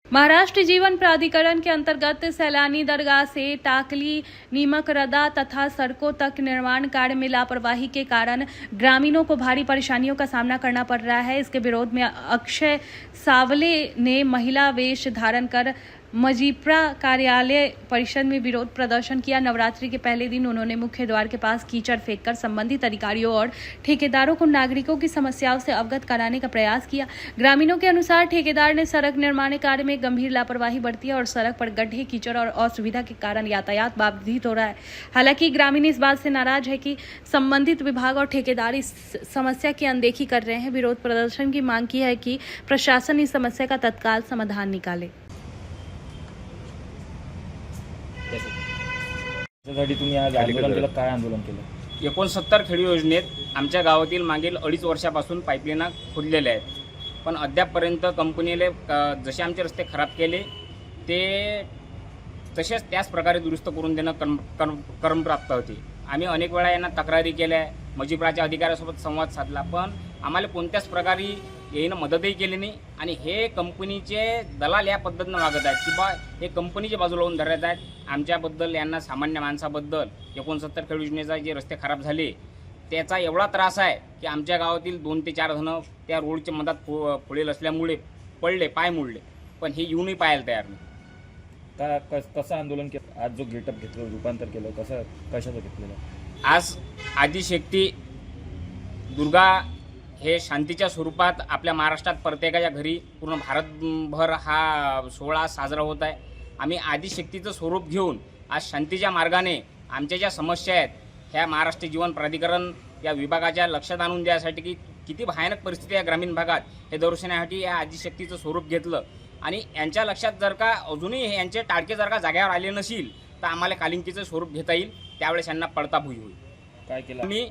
महाराष्ट्र जीवन प्राधिकरण के अंतर्गत सैलानी दरगाह से टाकली नीमक रदा तथा सड़कों तक निर्माण कार्य में लापरवाही के कारण ग्रामीणों को भारी परेशानियों का सामना करना पड़ रहा है। इसके विरोध में अक्षय सावले ने महिला वेश धारण कर मजीप्रा कार्यालय परिषद में विरोध प्रदर्शन किया। नवरात्रि के पहले दिन उन्होंने मुख्य द्वार के पास कीचड़ फेंककर संबंधित अधिकारियों और ठेकेदारों को नागरिकों की समस्याओं से अवगत कराने का प्रयास किया। ग्रामीणों के अनुसार ठेकेदार ने सड़क निर्माण कार्य में गंभीर लापरवाही बरती है और सड़क पर गड्ढे, कीचड़ और असुविधा के कारण यातायात बाधित हो रहा है। हालांकि ग्रामीण इस बात से नाराज है कि संबंधित विभाग और ठेकेदार इस समस्या की अनदेखी कर रहे हैं। विरोध प्रदर्शन की मांग की है कि प्रशासन इस समस्या का तत्काल समाधान निकाले। त्यासाठी तुम्ही आज आंदोलन केलं, काय आंदोलन केलं? 69 खेडी योजनेत आमच्या गावातील मागील 2.5 वर्षापासून पाईपलाईन खोदलेल्या आहेत, पण अद्यापपर्यंत कंपनीने जसे आमचे रस्ते खराब केले ते तसेच त्याच प्रकारे दुरुस्त करून देणं कर्मप्राप्त होते। आम्ही अनेक वेळा यांना तक्रारी केल्या, मजीप्राच्या अधिकाऱ्यासोबत संवाद साधला, पण आम्हाला कोणत्याच प्रकारे येईनं मदतही केली नाही। आणि हे कंपनीचे दलाल या पद्धतीनं वागत आहेत की बा हे कंपनीच्या बाजूला लावून धरत आहेत। आमच्याबद्दल, यांना सामान्य माणसाबद्दल 69 खेडी योजनेचा जे रस्ते खराब झाले त्याचा एवढा त्रास आहे की आमच्या गावातील 2 ते 4 जण त्या रोडच्या मधात पडेल असल्यामुळे पडले, पाय मोडले, पण हे येऊनही पाहायला तयार नाही। कसं आंदोलन केलं? आज जो गेटअप घेतलं, रूपांतर केलं, कशाचं घेतलेलं? आज आदिशक्ती दुर्गा हे शांतीच्या स्वरूपात आपल्या महाराष्ट्रात प्रत्येकाच्या घरी, पूर्ण भारतभर हा सोहळा साजरा होत आहे। आम्ही आदिशक्तीचं स्वरूप घेऊन आज शांतीच्या मार्गाने आमच्या ज्या समस्या आहेत ह्या महाराष्ट्र जीवन प्राधिकरण या विभागाच्या लक्षात आणून द्यासाठी की किती भयानक परिस्थिती आहे ग्रामीण भागात हे दर्शवण्यासाठी या आदिशक्तीचं स्वरूप घेतलं। आणि यांच्या लक्षात जर का अजूनही यांचे टाळके जर का जाग्यावर आले नसेल तर आम्हाला कालिंकीचं स्वरूप घेता येईल, त्यावेळेस यांना पडताभुई होईल। काय केलं? आम्ही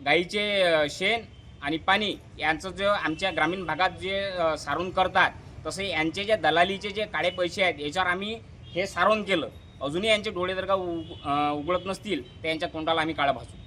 गाईचे शेण आणि पाणी यांचं जे आमच्या ग्रामीण भागात जे सारवण करतात तसे यांचे जे दलालीचे जे काळे पैसे आहेत याच्यावर आम्ही हे सारवण केलं। अजूनही यांचे डोळे जर का उघडत नसतील तर यांच्या तोंडाला आम्ही काळा भासू।